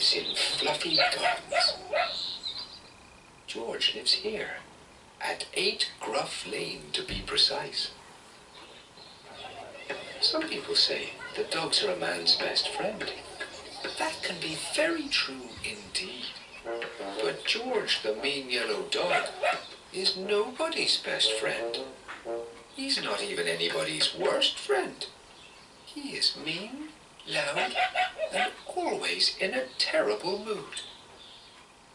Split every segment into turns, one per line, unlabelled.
lives in fluffy gardens. George lives here, at 8 Gruff Lane to be precise. Some people say that dogs are a man's best friend. That can be very true indeed. But George, the mean yellow dog, is nobody's best friend. He's not even anybody's worst friend. He is mean, loud, and always in a terrible mood.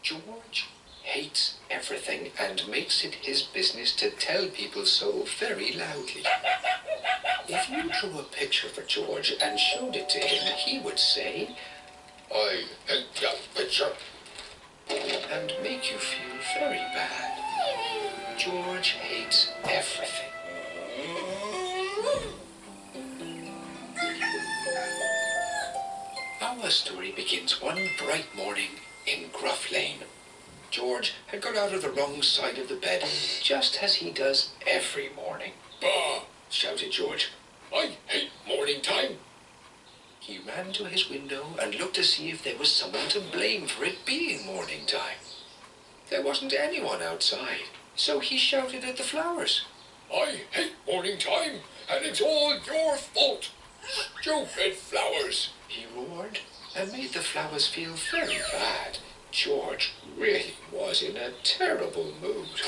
George hates everything and makes it his business to tell people so very loudly. If you drew a picture for George and showed it to him, he would say, "I hate that picture," and make you feel very bad. George hates everything. Our story begins one bright morning in Gruff Lane. George had got out of the wrong side of the bed, just as he does every morning. "Bah!" shouted George. "I hate morning time." He ran to his window and looked to see if there was someone to blame for it being morning time. There wasn't anyone outside, so he shouted at the flowers. "I hate morning time, and it's all your fault. Stupid flowers!" he roared, and made the flowers feel very bad. George really was in a terrible mood.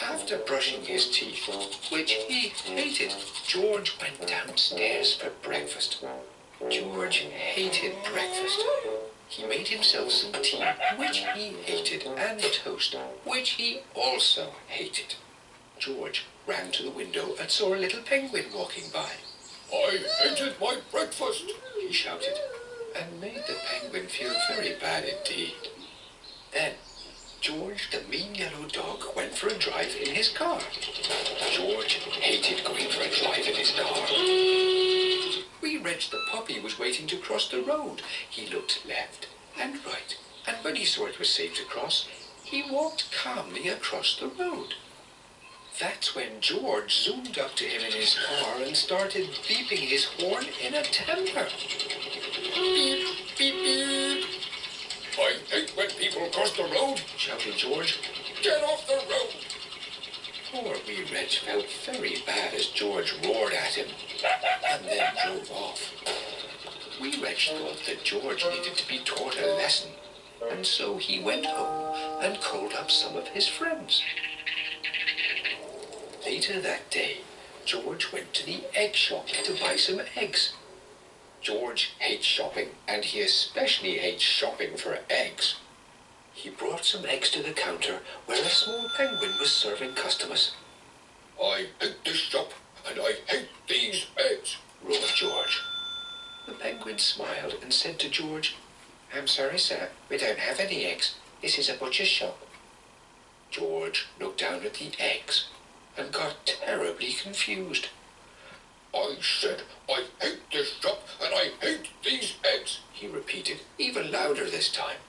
After brushing his teeth, which he hated, George went downstairs for breakfast. George hated breakfast. He made himself some tea, which he hated, and toast, which he also hated. George ran to the window and saw a little penguin walking by. "I hated my breakfast," he shouted, and made the penguin feel very bad indeed. Then George, the mean yellow dog, went for a drive in his car. George hated going for a drive in his car. Wee Reg the puppy was waiting to cross the road. He looked left and right, and when he saw it was safe to cross, he walked calmly across the road. That's when George zoomed up to him in his car and started beeping his horn in a temper. "Beep, beep, beep." "I hate when people cross the road," shouted George. "Get off the road!" Poor Wee Reg felt very bad as George roared at him and then drove off. Wee Reg thought that George needed to be taught a lesson, and so he went home and called up some of his friends. Later that day, George went to the egg shop to buy some eggs. George hates shopping, and he especially hates shopping for eggs. He brought some eggs to the counter where a small penguin was serving customers. "I hate this shop, and I hate these eggs," roared George. The penguin smiled and said to George, "I'm sorry, sir, we don't have any eggs. This is a butcher's shop." George looked down at the eggs and got terribly confused. "I said I hate this shop and I hate these eggs," he repeated, even louder this time.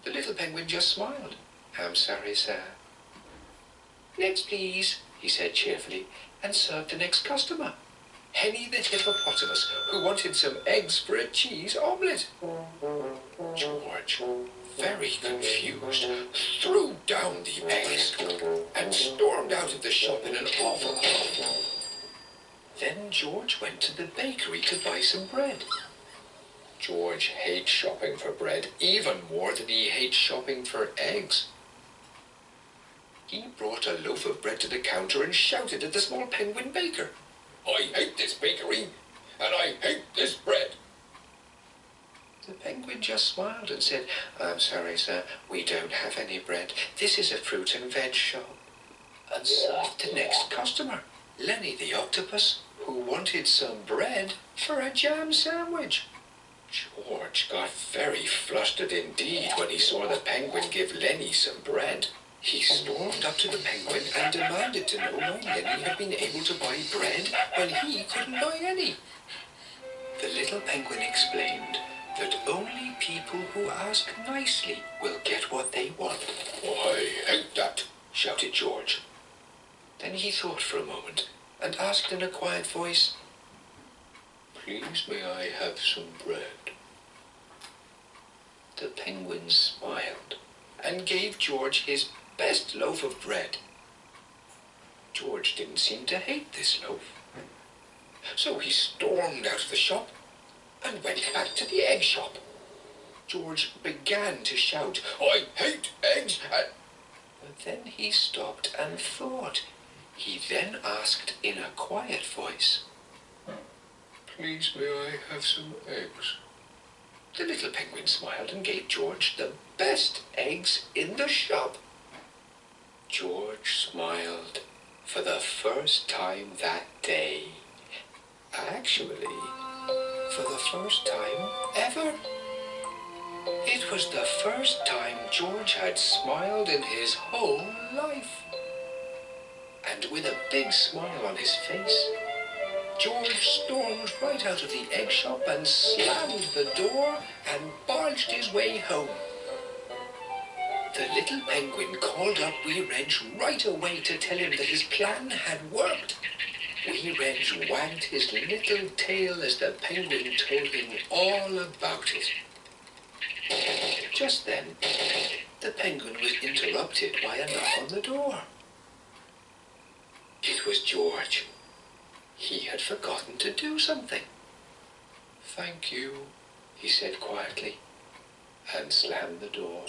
The little penguin just smiled. "I'm sorry, sir." "Next, please," he said cheerfully, and served the next customer, Henny the hippopotamus, who wanted some eggs for a cheese omelette. George, very confused, threw down the eggs and stormed out of the shop in an awful huff. Then George went to the bakery to buy some bread. George hates shopping for bread even more than he hates shopping for eggs. He brought a loaf of bread to the counter and shouted at the small penguin baker, "I hate this bakery, and I hate this bread." The penguin just smiled and said, "I'm sorry, sir, we don't have any bread. This is a fruit and veg shop," and served the next customer, Lenny the octopus, who wanted some bread for a jam sandwich. George got very flustered indeed when he saw the penguin give Lenny some bread. He stormed up to the penguin and demanded to know why Lenny had been able to buy bread when he couldn't buy any. The little penguin explained that only people who ask nicely will get what they want. "I hate that," shouted George. Then he thought for a moment and asked in a quiet voice, "Please may I have some bread?" The penguin smiled and gave George his best loaf of bread. George didn't seem to hate this loaf. So he stormed out of the shop and went back to the egg shop. George began to shout, "I hate eggs!" But then he stopped and thought. He then asked in a quiet voice, "Please, may I have some eggs?" The little penguin smiled and gave George the best eggs in the shop. George smiled for the first time that day. Actually, for the first time ever. It was the first time George had smiled in his whole life. And with a big smile on his face, George stormed right out of the egg shop and slammed the door and barged his way home. The little penguin called up Wee Reg right away to tell him that his plan had worked. Wee Reg wagged his little tail as the penguin told him all about it. Just then, the penguin was interrupted by a knock on the door. It was George. He had forgotten to do something. "Thank you," he said quietly, and slammed the door.